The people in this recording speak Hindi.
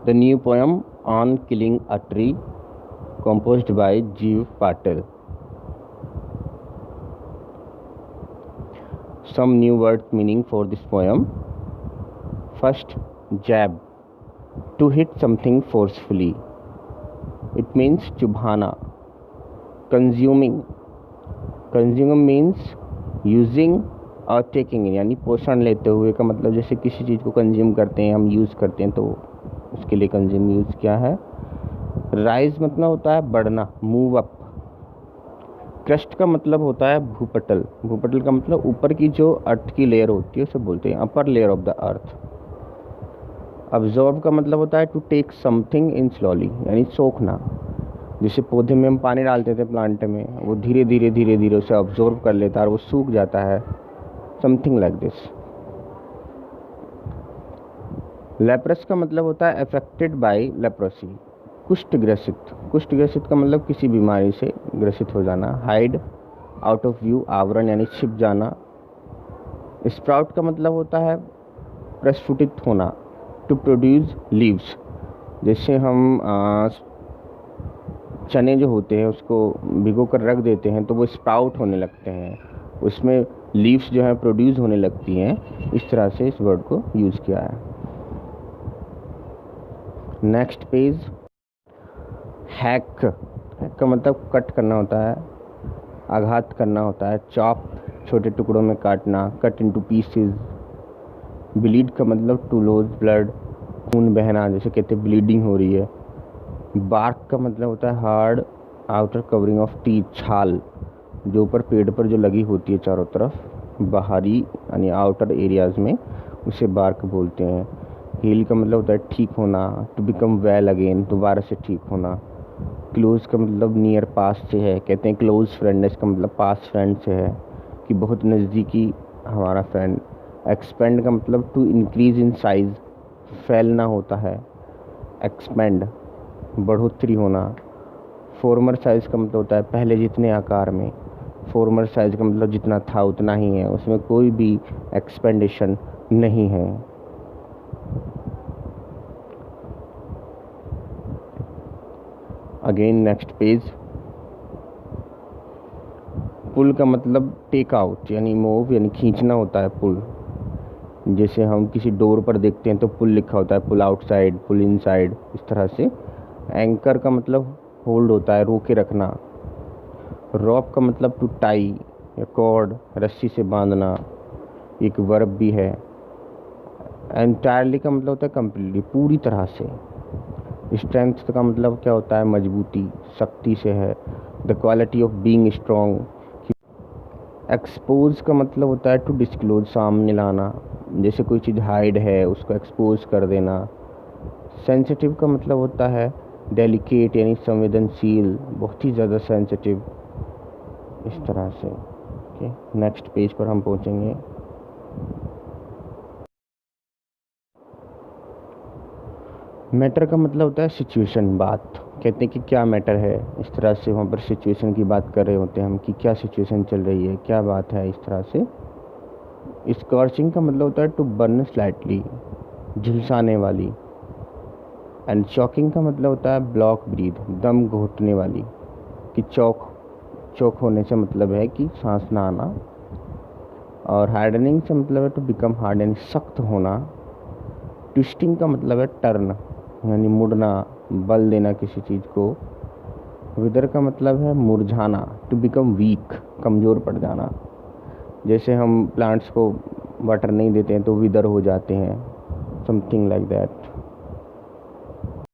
The new poem on killing a tree, composed by Jeev Patel. Some new word meaning for this poem. First, jab, to hit something forcefully. It means chubhana. Consuming, consuming means using और टेकिंग, यानी पोषण लेते हुए का मतलब जैसे किसी चीज़ को कंज्यूम करते हैं, हम यूज़ करते हैं, तो उसके लिए कंज्यूम यूज़ क्या है. राइज मतलब होता है बढ़ना, मूव अप. क्रस्ट का मतलब होता है भूपटल. भूपटल का मतलब ऊपर की जो अर्थ की लेयर होती है उसे बोलते हैं upper layer of the earth. Absorb का मतलब होता है to take something in slowly, यानी सोखना. जैसे पौधे में हम पानी डालते थे प्लांट में, वो धीरे धीरे धीरे धीरे उसे अब्जॉर्ब कर लेता है और वो सूख जाता है. Something like this. लेप्रस का मतलब होता है अफेक्टेड बाय लेप्रोसी, कुष्ठ ग्रसित. कुष्ठ ग्रसित का मतलब किसी बीमारी से ग्रसित हो जाना. हाइड, आउट ऑफ व्यू, आवरण यानी छिप जाना. स्प्राउट का मतलब होता है प्रस्फुटित होना. टू प्रोड्यूस लीव्स, जैसे हम चने जो होते हैं उसको भिगो कर रख देते हैं तो वो स्प्राउट होने लगते हैं, उसमें लीव्स जो है प्रोड्यूस होने लगती हैं. इस तरह से इस वर्ड को यूज़ किया है. Next page. हैक, हैक का मतलब कट करना होता है, आघात करना होता है. चॉप, छोटे टुकड़ों में काटना, कट इनटू पीसेस. ब्लीड का मतलब टू लूज ब्लड, खून बहना, जैसे कहते हैं ब्लीडिंग हो रही है. बार्क का मतलब होता है hard outer covering of teeth, छाल जो ऊपर पेड़ पर जो लगी होती है चारों तरफ, बाहरी यानी आउटर एरियाज में, उसे बार्क बोलते हैं. हील का मतलब होता है ठीक होना, टू बिकम वेल अगेन, दोबारा से ठीक होना. क्लोज का मतलब नियर पास से है, कहते हैं क्लोज फ्रेंड, इसका मतलब पास फ्रेंड से है कि बहुत नज़दीकी हमारा फ्रेंड. एक्सपेंड का मतलब टू इंक्रीज इन साइज, फैलना होता है. एक्सपेंड, बढ़ोतरी होना. फॉर्मर साइज का मतलब होता है पहले जितने आकार में. फॉर्मर साइज का मतलब जितना था उतना ही है, उसमें कोई भी एक्सपेंडेशन नहीं है. Again next page. पुल का मतलब टेक आउट यानी मूव यानी खींचना होता है. पुल, जैसे हम किसी डोर पर देखते हैं तो पुल लिखा होता है, पुल आउटसाइड, पुल इनसाइड, इस तरह से. एंकर का मतलब होल्ड होता है, रोके रखना. रॉप का मतलब टू टाई या कॉर्ड, रस्सी से बांधना, एक वर्ब भी है. एंटायरली का मतलब होता है कम्प्लीटली, पूरी तरह से. स्ट्रेंथ का मतलब क्या होता है मजबूती, शक्ति से है. The quality of being strong. Expose का मतलब होता है टू डिस्क्लोज, सामने लाना, जैसे कोई चीज़ हाइड है उसको एक्सपोज कर देना. सेंसिटिव का मतलब होता है डेलिकेट यानी संवेदनशील, बहुत ही ज़्यादा सेंसिटिव, इस तरह से. ओके, नेक्स्ट पेज पर हम पहुंचेंगे. मैटर का मतलब होता है सिचुएशन, बात. कहते हैं कि क्या मैटर है, इस तरह से वहाँ पर सिचुएशन की बात कर रहे होते हैं हम कि क्या सिचुएशन चल रही है, क्या बात है, इस तरह से. स्कॉर्चिंग का मतलब होता है टू बर्न स्लाइटली, झुलसाने वाली. एंड चॉकिंग का मतलब होता है ब्लॉक ब्रीथ, दम घोटने वाली, कि चौक होने से मतलब है कि सांस ना आना. और हार्डनिंग से मतलब है टू बिकम हार्ड यानी सख्त होना. ट्विस्टिंग का मतलब है टर्न यानी मुड़ना, बल देना किसी चीज़ को. विदर का मतलब है मुरझाना, टू बिकम वीक, कमज़ोर पड़ जाना. जैसे हम प्लांट्स को वाटर नहीं देते हैं तो विदर हो जाते हैं, समथिंग लाइक दैट.